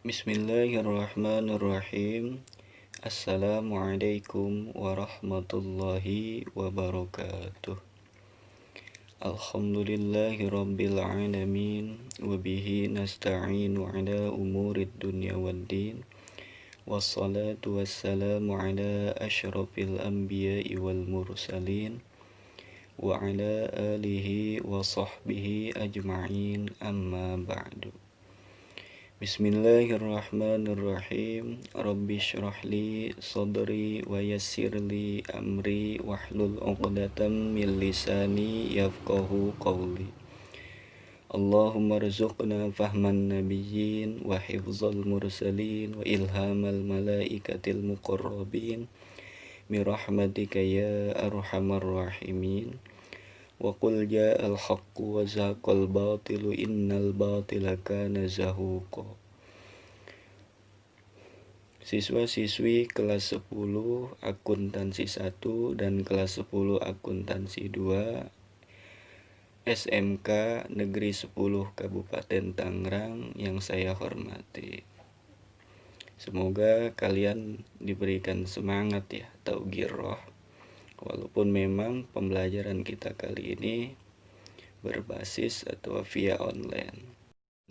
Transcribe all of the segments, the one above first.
Bismillahirrahmanirrahim. Assalamualaikum warahmatullahi wabarakatuh. Alhamdulillahi rabbil alamin. Wabihi nasta'inu ala umurid dunya waddin. Wassalatu wassalamu ala ashrafil anbiya'i wal mursalin. Wa ala alihi wa sahbihi ajma'in, amma ba'du. Bismillahirrahmanirrahim. Rabbi syrahli sadri wa yassirli amri wahlul 'uqdatam min lisani yafqahu qawli. Allahumma rzuqna fahman nabiyyin wa hifzal mursalin wa ilhamal malaikatil muqarrabin bi rahmatika ya arhamar rahimin. Wa qul ja'al haqqu wa zahaqal batilu innal batila kana zahuqa. Siswa-siswi kelas 10 akuntansi 1 dan kelas 10 akuntansi 2 SMK Negeri 10 Kabupaten Tangerang yang saya hormati. Semoga kalian diberikan semangat ya, taughirah. Walaupun memang pembelajaran kita kali ini berbasis atau via online.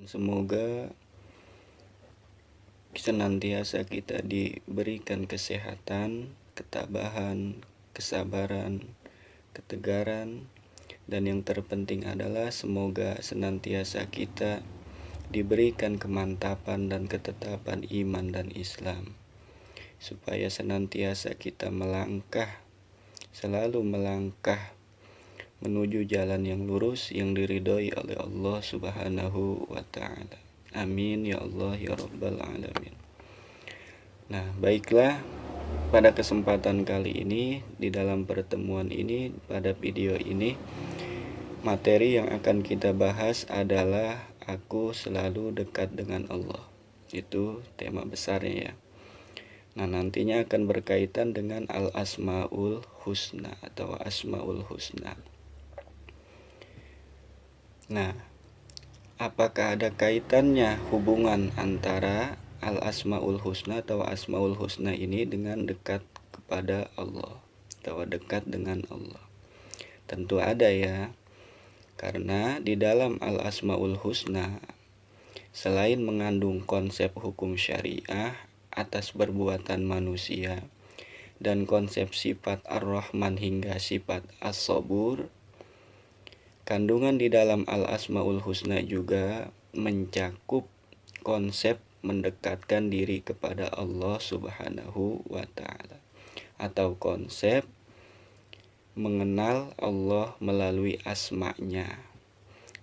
Semoga senantiasa kita diberikan kesehatan, ketabahan, kesabaran, ketegaran, dan yang terpenting adalah semoga senantiasa kita diberikan kemantapan dan ketetapan iman dan Islam, supaya senantiasa kita selalu melangkah menuju jalan yang lurus yang diridhoi oleh Allah Subhanahu wa ta'ala. Amin ya Allah ya Rabbal alamin. Nah, baiklah, pada kesempatan kali ini, di dalam pertemuan ini, pada video ini, materi yang akan kita bahas adalah aku selalu dekat dengan Allah. Itu tema besarnya ya. Nah, nantinya akan berkaitan dengan al-asmaul husna atau asmaul husna. Nah, apakah ada kaitannya hubungan antara al-asmaul husna atau asmaul husna ini dengan dekat kepada Allah atau dekat dengan Allah? Tentu ada ya. Karena di dalam al-asmaul husna, selain mengandung konsep hukum syariah atas perbuatan manusia dan konsep sifat ar-Rahman hingga sifat as-sabur, kandungan di dalam al-asmaul husna juga mencakup konsep mendekatkan diri kepada Allah Subhanahu wa ta'ala, atau konsep mengenal Allah melalui asma-Nya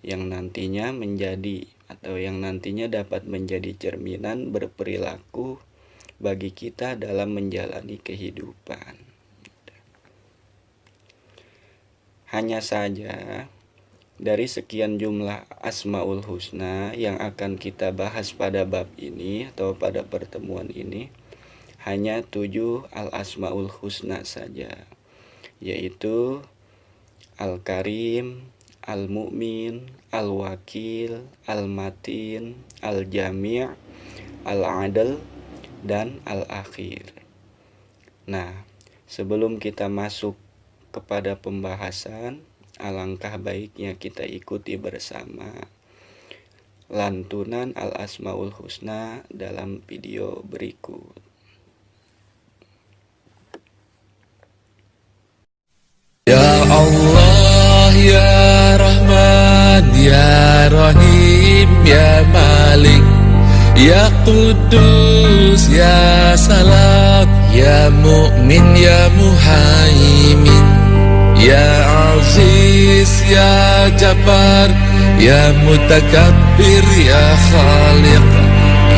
yang nantinya dapat menjadi cerminan berperilaku bagi kita dalam menjalani kehidupan. Hanya saja dari sekian jumlah asmaul husna yang akan kita bahas pada bab ini atau pada pertemuan ini, hanya 7 al-asmaul husna saja, yaitu Al-Karim, Al-Mu'min, Al-Wakil, Al-Matin, Al-Jami', Al-Adl, dan Al-Akhir. Nah, sebelum kita masuk kepada pembahasan, alangkah baiknya kita ikuti bersama lantunan al-asmaul husna dalam video berikut. Ya Allah, Ya Rahman, Ya Rahim, Ya Malik, Ya Qudus, Ya Salam, Ya Mu'min, Ya Muhaimin, Ya Aziz, Ya Jabbar, Ya Mutakabbir, Ya Khaliq,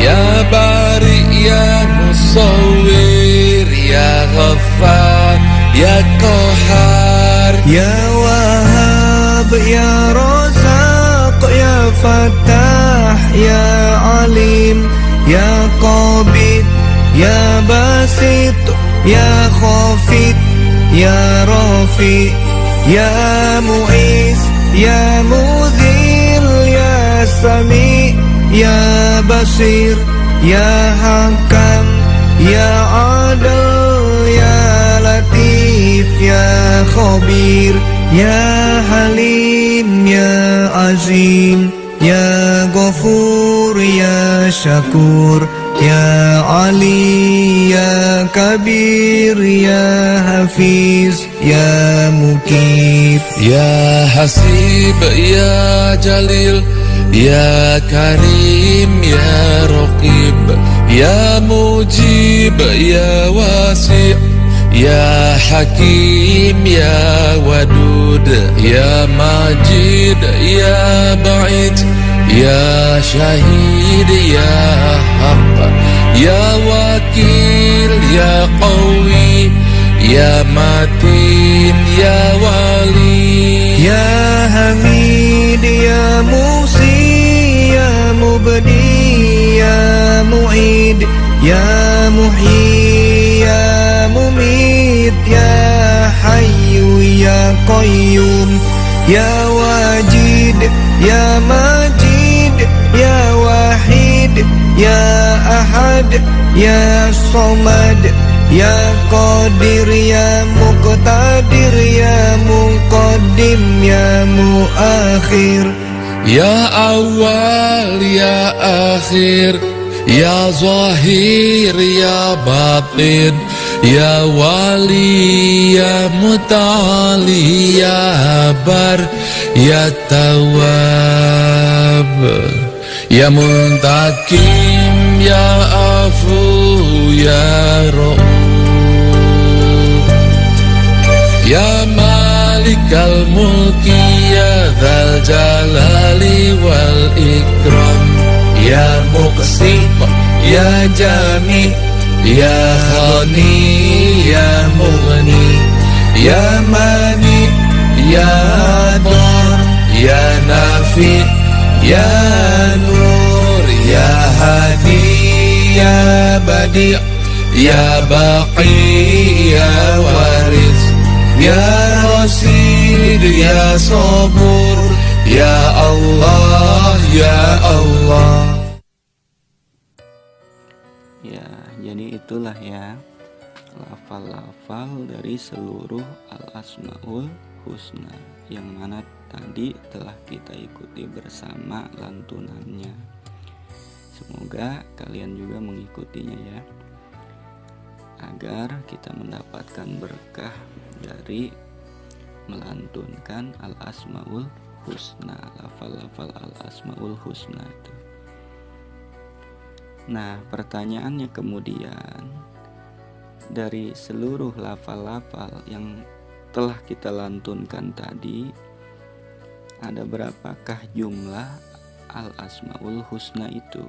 Ya Bari, Ya Musawwir, Ya Ghaffar, Ya Qahar, Ya Wahhab, Ya Razaq, Ya Fattah, Ya Alim, Ya Qabid, Ya Basit, Ya Khafid, Ya Rafi, Ya Mu'is, Ya Mudhil, Ya Sami, Ya Basir, Ya Hakam, Ya Adil, Ya Latif, Ya Khabir, Ya Halim, Ya Azim, Ya Ghafur, Ya Syakur, Ya Ali, Ya Kabir, Ya Hafiz, Ya Mukib. Ya Hasib, Ya Jalil, Ya Karim, Ya Raqib, Ya Mujib, Ya Wasi', Ya Hakim, Ya Wadud, Ya Majid, Ya Ba'id, Ya Syahid, Ya Haq, Ya Wakil, Ya Qawi, Ya Matin, Ya Wali. Ya Hamid, Ya Musi, Ya Mubni, Ya Mu'id, Ya Muhyi, Ya Mumit, Ya Hayyu, Ya Qayyum, Ya Wajid, Ya Majid, Ya Wahid, Ya Ahad, Ya Somad, Ya Qadir, Ya Muqtadir, Ya Muqaddim, Ya Muakhir. Ya Awal, Ya Akhir, Ya Zahir, Ya Batin, Ya Wali, Ya Muta'ali, Ya Bar, Ya Tawab, Ya Muntakim, Ya Afu, Ya Ra'uf, Ya Malikal Mulki, Ya Dzal Jalali wal Ikram, Ya Muqsim, Ya Jami, Ya Ghani, Ya Mughni, Ya Mani, Ya Dar, Ya Nafi, Ya Nur, Ya Hadi, Ya Badi', Ya Baqi, Ya Waris, Ya Rasid, Ya Sabur, Ya Allah, Ya Allah. Ya, jadi itulah ya lafal-lafal dari seluruh Al-Asmaul Husna yang mana tadi telah kita ikuti bersama lantunannya. Semoga kalian juga mengikutinya ya, agar kita mendapatkan berkah dari melantunkan Al-Asmaul Husna, lafal-lafal Al-Asmaul Husna itu. Nah, pertanyaannya kemudian, dari seluruh lafal-lafal yang telah kita lantunkan tadi, ada berapakah jumlah Al-Asmaul Husna itu?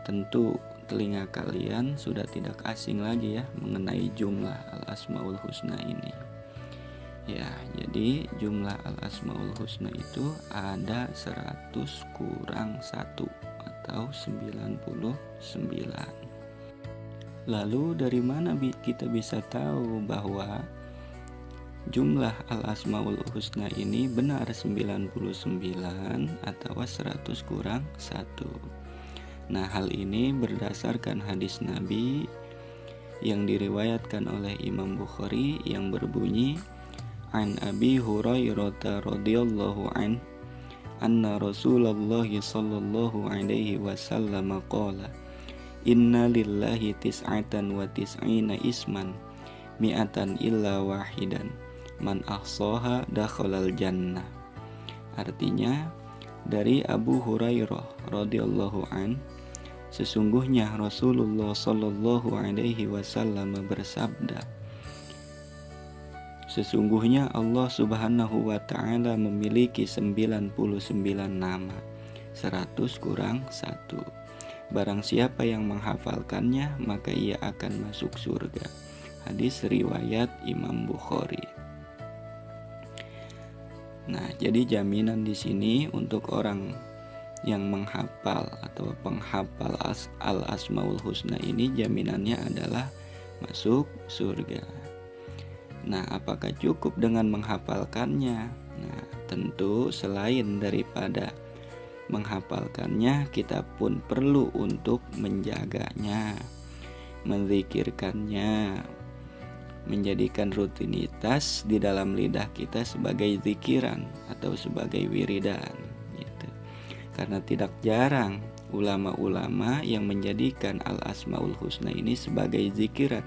Tentu telinga kalian sudah tidak asing lagi ya mengenai jumlah Al-Asmaul Husna ini. Ya, jadi jumlah Al-Asmaul Husna itu ada 100 kurang 1 atau 99. Lalu dari mana kita bisa tahu bahwa jumlah Al-Asmaul Husna ini benar 99 atau 100 kurang 1? Nah, hal ini berdasarkan hadis Nabi yang diriwayatkan oleh Imam Bukhari yang berbunyi, An Abi Hurairah radhiyallahu an anna Rasulullah sallallahu alaihi wasallam qala, inna lillahi tis'atan wa tis'ina isman mi'atan illa wahidan man ahsaha dakhalal jannah. Artinya, dari Abu Hurairah radhiyallahu an, sesungguhnya Rasulullah sallallahu alaihi wasallam bersabda, sesungguhnya Allah Subhanahu wa ta'ala memiliki 99 nama, 100 kurang 1. Barang siapa yang menghafalkannya, maka ia akan masuk surga. Hadis riwayat Imam Bukhari. Nah, jadi jaminan di sini untuk orang yang menghafal atau penghafal Al-Asmaul Husna ini, jaminannya adalah masuk surga. Nah, apakah cukup dengan menghafalkannya? Nah, tentu selain daripada menghafalkannya, kita pun perlu untuk menjaganya, menzikirkannya, menjadikan rutinitas di dalam lidah kita sebagai zikiran atau sebagai wiridan gitu. Karena tidak jarang ulama-ulama yang menjadikan al-asmaul husna ini sebagai zikiran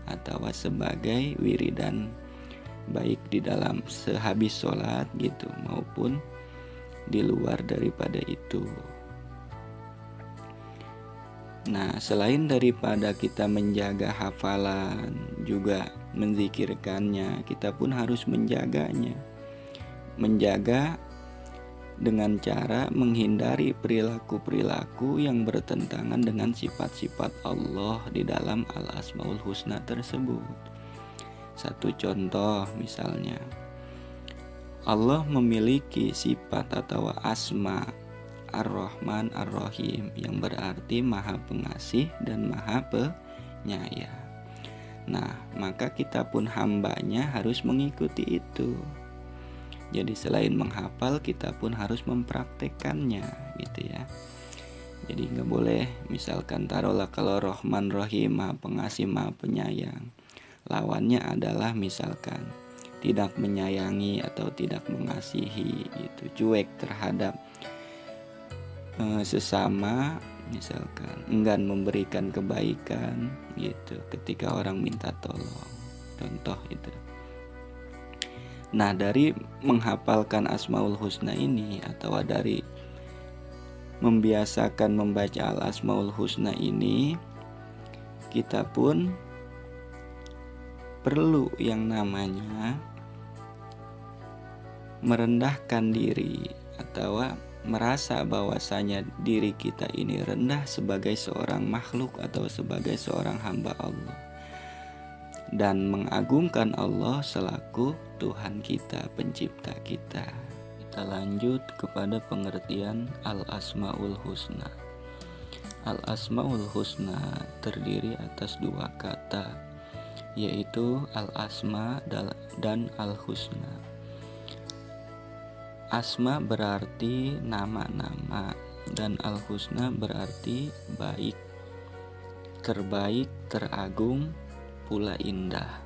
atau sebagai wiridan, baik di dalam sehabis sholat gitu maupun di luar daripada itu. Nah, selain daripada kita menjaga hafalan, juga menzikirkannya, kita pun harus menjaganya. Menjaga dengan cara menghindari perilaku-perilaku yang bertentangan dengan sifat-sifat Allah di dalam al-asmaul husna tersebut. Satu contoh misalnya, Allah memiliki sifat atau asma Ar-Rahman Ar-Rahim yang berarti Maha Pengasih dan Maha Penyayang. Nah, maka kita pun hambanya harus mengikuti itu. Jadi selain menghafal, kita pun harus mempraktekannya gitu ya. Jadi nggak boleh misalkan taruhlah kalau Rahman Rahim Maha Pengasih Maha Penyayang, lawannya adalah misalkan tidak menyayangi atau tidak mengasihi gitu, cuek terhadap sesama, misalkan enggan memberikan kebaikan gitu ketika orang minta tolong, contoh itu. Nah, dari menghafalkan asmaul husna ini atau dari membiasakan membaca al asmaul husna ini, kita pun perlu yang namanya merendahkan diri atau merasa bahwasanya diri kita ini rendah sebagai seorang makhluk atau sebagai seorang hamba Allah, dan mengagungkan Allah selaku Tuhan kita, pencipta kita. Kita lanjut kepada pengertian al-asmaul husna. Al-asmaul husna terdiri atas dua kata, yaitu al-asma dan al-husna. Asma berarti nama-nama dan al-husna berarti baik, terbaik, teragung, pula indah.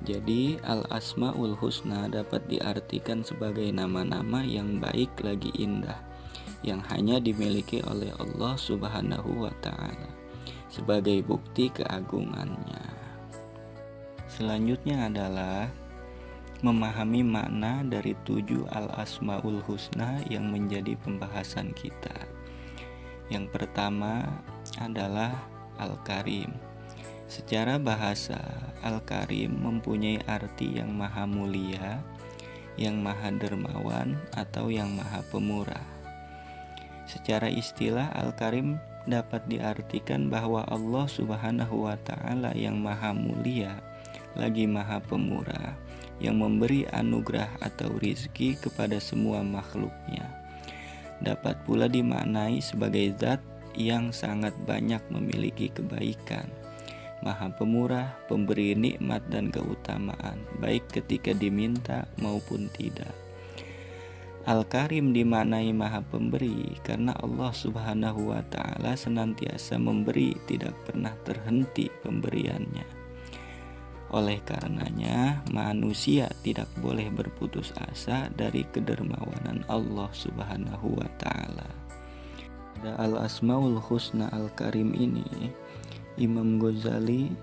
Jadi al-asmaul husna dapat diartikan sebagai nama-nama yang baik lagi indah, yang hanya dimiliki oleh Allah Subhanahu wa ta'ala sebagai bukti keagungannya. Selanjutnya adalah memahami makna dari 7 al-asmaul husna yang menjadi pembahasan kita. Yang pertama adalah al-karim. Secara bahasa, al-karim mempunyai arti yang maha mulia, yang maha dermawan, atau yang maha pemurah. Secara istilah, al-karim dapat diartikan bahwa Allah Subhanahu wa ta'ala yang maha mulia lagi maha pemurah, yang memberi anugerah atau rizki kepada semua makhluknya. Dapat pula dimaknai sebagai zat yang sangat banyak memiliki kebaikan, maha pemurah, pemberi nikmat dan keutamaan, baik ketika diminta maupun tidak. Al-Karim dimaknai maha pemberi karena Allah Subhanahu wa ta'ala senantiasa memberi, tidak pernah terhenti pemberiannya. Oleh karenanya, manusia tidak boleh berputus asa dari kedermawanan Allah Subhanahu wa ta'ala. Pada al-asmaul husna al-karim ini, Imam Ghazali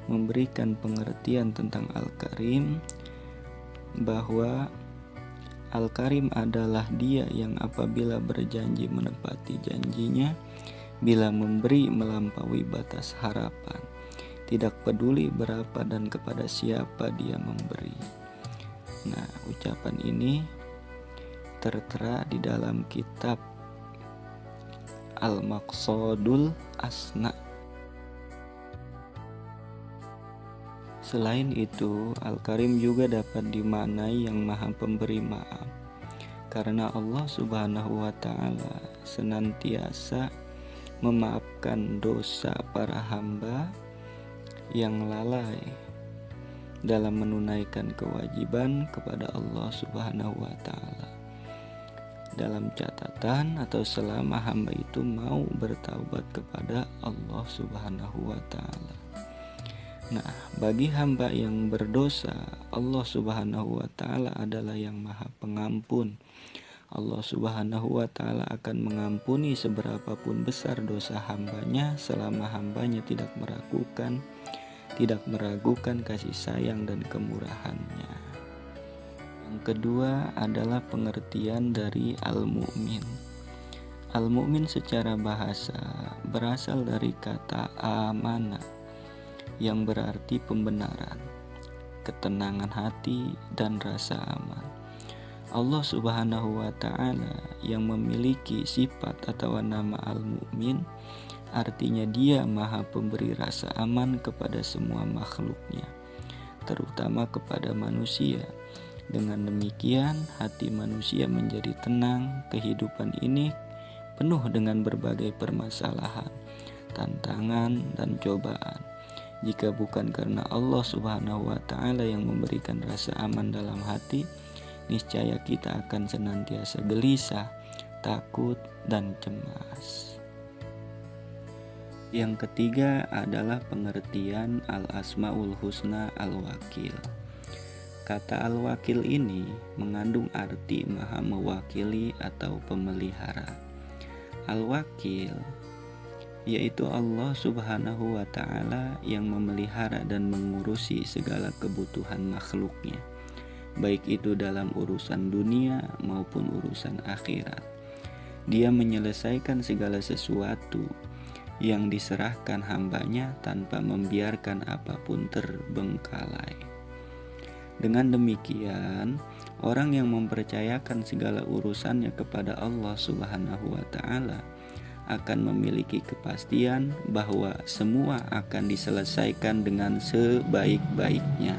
memberikan pengertian tentang al-karim bahwa al-karim adalah dia yang apabila berjanji menepati janjinya, bila memberi melampaui batas harapan, tidak peduli berapa dan kepada siapa dia memberi. Nah, ucapan ini tertera di dalam kitab Al-Maqsadul Asna. Selain itu, Al-Karim juga dapat dimaknai yang maha pemberi maaf, karena Allah Subhanahu wa ta'ala senantiasa memaafkan dosa para hamba yang lalai dalam menunaikan kewajiban kepada Allah Subhanahu wa ta'ala. dalam catatan atau selama hamba itu mau bertaubat kepada Allah Subhanahu wa Ta'ala. Nah, bagi hamba yang berdosa, Allah Subhanahu wa Ta'ala adalah yang Maha Pengampun. Allah Subhanahu wa Ta'ala akan mengampuni seberapapun besar dosa hambanya selama hambanya tidak meragukan kasih sayang dan kemurahannya. Yang kedua adalah pengertian dari al-mu'min. Al-mu'min secara bahasa berasal dari kata amana, yang berarti pembenaran, ketenangan hati, dan rasa aman. Allah Subhanahu wa Ta'ala yang memiliki sifat atau nama al-mu'min, artinya Dia Maha Pemberi rasa aman kepada semua makhluknya, terutama kepada manusia. Dengan demikian, hati manusia menjadi tenang. Kehidupan ini penuh dengan berbagai permasalahan, tantangan, dan cobaan. Jika bukan karena Allah Subhanahu wa Ta'ala yang memberikan rasa aman dalam hati, niscaya kita akan senantiasa gelisah, takut, dan cemas. Yang ketiga adalah pengertian al-asmaul husna al-wakil. Kata al-wakil ini mengandung arti maha mewakili atau pemelihara. Al-wakil yaitu Allah Subhanahu wa Ta'ala yang memelihara dan mengurusi segala kebutuhan makhluknya, baik itu dalam urusan dunia maupun urusan akhirat. Dia menyelesaikan segala sesuatu yang diserahkan hambanya tanpa membiarkan apapun terbengkalai. Dengan demikian, orang yang mempercayakan segala urusannya kepada Allah Subhanahu wa Ta'ala akan memiliki kepastian bahwa semua akan diselesaikan dengan sebaik-baiknya.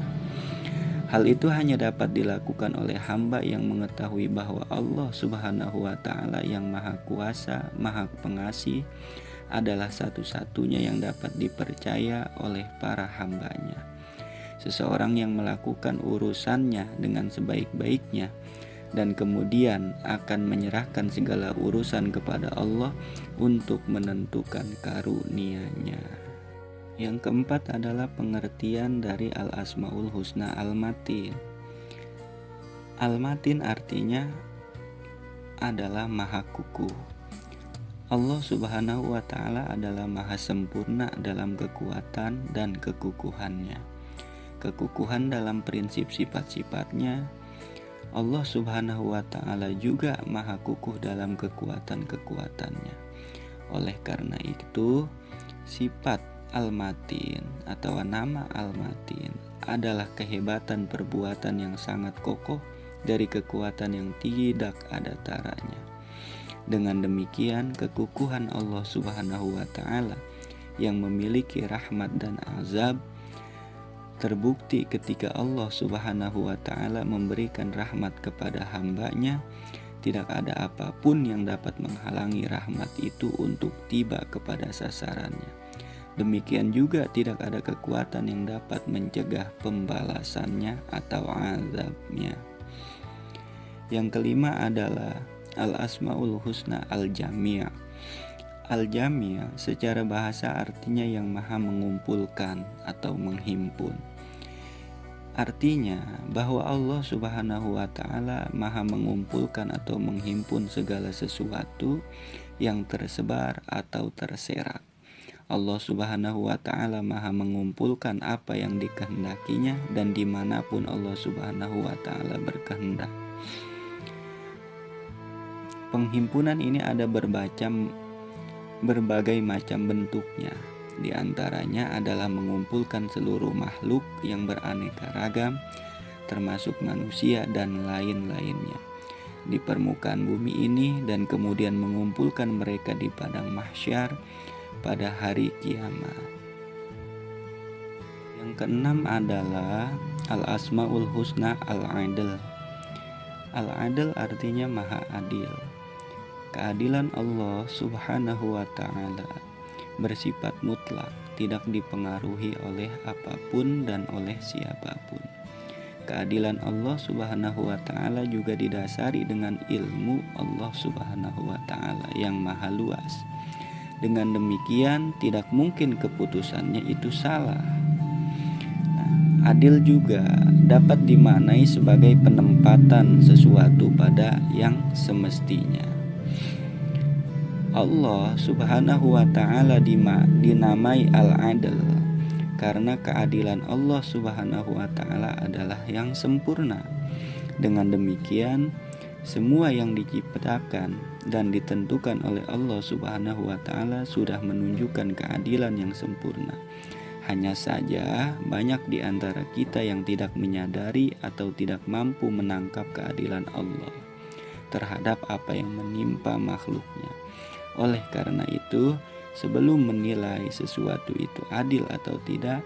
Hal itu hanya dapat dilakukan oleh hamba yang mengetahui bahwa Allah Subhanahu wa Ta'ala yang Maha Kuasa, Maha Pengasih adalah satu-satunya yang dapat dipercaya oleh para hambanya. Seseorang yang melakukan urusannya dengan sebaik-baiknya dan kemudian akan menyerahkan segala urusan kepada Allah untuk menentukan karunia-Nya. Yang keempat adalah pengertian dari al-asmaul husna al-matin. Al-matin artinya adalah maha kukuh. Allah Subhanahu wa Ta'ala adalah maha sempurna dalam kekuatan dan kekukuhannya. Kekukuhan dalam prinsip sifat-sifatnya. Allah Subhanahu wa Ta'ala juga maha kukuh dalam kekuatan-kekuatannya. Oleh karena itu, sifat Al-Matin atau nama Al-Matin adalah kehebatan perbuatan yang sangat kokoh dari kekuatan yang tidak ada taranya. Dengan demikian, kekukuhan Allah Subhanahu wa Ta'ala yang memiliki rahmat dan azab terbukti ketika Allah Subhanahu wa Ta'ala memberikan rahmat kepada hambanya. Tidak ada apapun yang dapat menghalangi rahmat itu untuk tiba kepada sasarannya. Demikian juga tidak ada kekuatan yang dapat mencegah pembalasannya atau azabnya. Yang kelima adalah al-asmaul husna al-jami'. Al-jami' secara bahasa artinya yang maha mengumpulkan atau menghimpun. Artinya bahwa Allah Subhanahu wa Ta'ala maha mengumpulkan atau menghimpun segala sesuatu yang tersebar atau terserak. Allah Subhanahu wa Ta'ala maha mengumpulkan apa yang dikehendakinya dan dimanapun Allah Subhanahu wa Ta'ala berkehendak. Penghimpunan ini ada berbagai macam bentuknya. Di antaranya adalah mengumpulkan seluruh makhluk yang beraneka ragam, termasuk manusia dan lain-lainnya, di permukaan bumi ini, dan kemudian mengumpulkan mereka di padang mahsyar pada hari kiamat. Yang keenam adalah al-asmaul husna al-adl. Al-adl artinya maha adil. Keadilan Allah Subhanahu wa Ta'ala bersifat mutlak, tidak dipengaruhi oleh apapun dan oleh siapapun. keadilan Allah Subhanahu wa ta'ala juga didasari dengan ilmu Allah Subhanahu wa ta'ala yang maha luas. Dengan demikian tidak mungkin keputusannya itu salah. Adil juga dapat dimaknai sebagai penempatan sesuatu pada yang semestinya. Allah Subhanahu wa ta'ala dinamai Al-Adl karena keadilan Allah Subhanahu wa ta'ala adalah yang sempurna. Dengan demikian, semua yang diciptakan dan ditentukan oleh Allah Subhanahu wa ta'ala sudah menunjukkan keadilan yang sempurna. Hanya saja banyak di antara kita yang tidak menyadari atau tidak mampu menangkap keadilan Allah terhadap apa yang menimpa makhluknya. Oleh karena itu, sebelum menilai sesuatu itu adil atau tidak,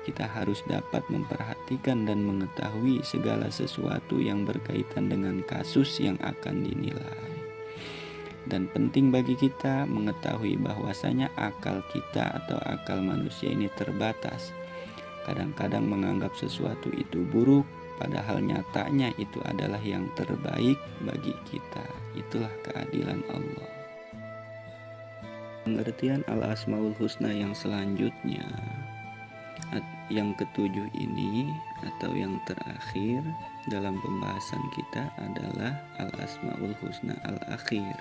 kita harus dapat memperhatikan dan mengetahui segala sesuatu yang berkaitan dengan kasus yang akan dinilai. Dan penting bagi kita mengetahui bahwasanya akal kita atau akal manusia ini terbatas. Kadang-kadang menganggap sesuatu itu buruk, padahal nyatanya itu adalah yang terbaik bagi kita. Itulah keadilan Allah. Pengertian Al-Asmaul Husna yang selanjutnya, yang ketujuh ini atau yang terakhir dalam pembahasan kita adalah Al-Asmaul Husna Al-Akhir.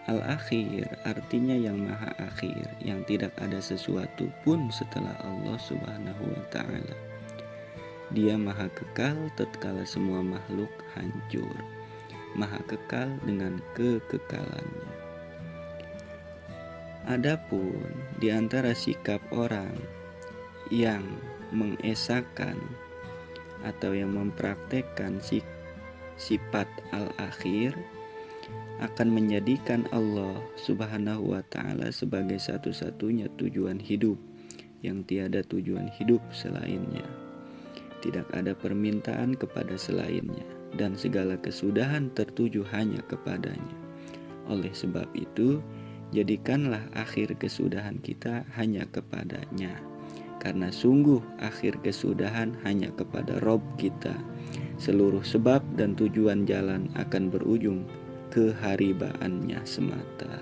Al-Akhir artinya yang maha akhir, yang tidak ada sesuatu pun setelah Allah Subhanahu wa ta'ala. Dia maha kekal tatkala semua makhluk hancur, maha kekal dengan kekekalannya. Adapun di antara sikap orang yang mengesahkan atau yang mempraktekkan sifat al-akhir akan menjadikan Allah Subhanahu wa ta'ala sebagai satu-satunya tujuan hidup, yang tiada tujuan hidup selainnya. Tidak ada permintaan kepada selainnya, dan segala kesudahan tertuju hanya kepadanya. Oleh sebab itu, jadikanlah akhir kesudahan kita hanya kepadanya, karena sungguh akhir kesudahan hanya kepada Rob kita. Seluruh sebab dan tujuan jalan akan berujung keharibaannya semata.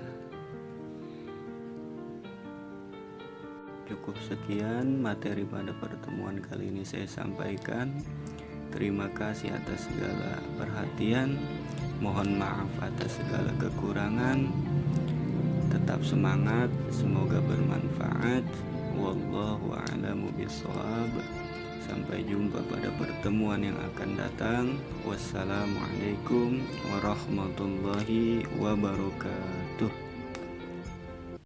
Cukup sekian materi pada pertemuan kali ini saya sampaikan. Terima kasih atas segala perhatian. Mohon maaf atas segala kekurangan. Tetap semangat, semoga bermanfaat. Wallahu a'lamu bishawab. Sampai jumpa pada pertemuan yang akan datang. Wassalamualaikum warahmatullahi wabarakatuh.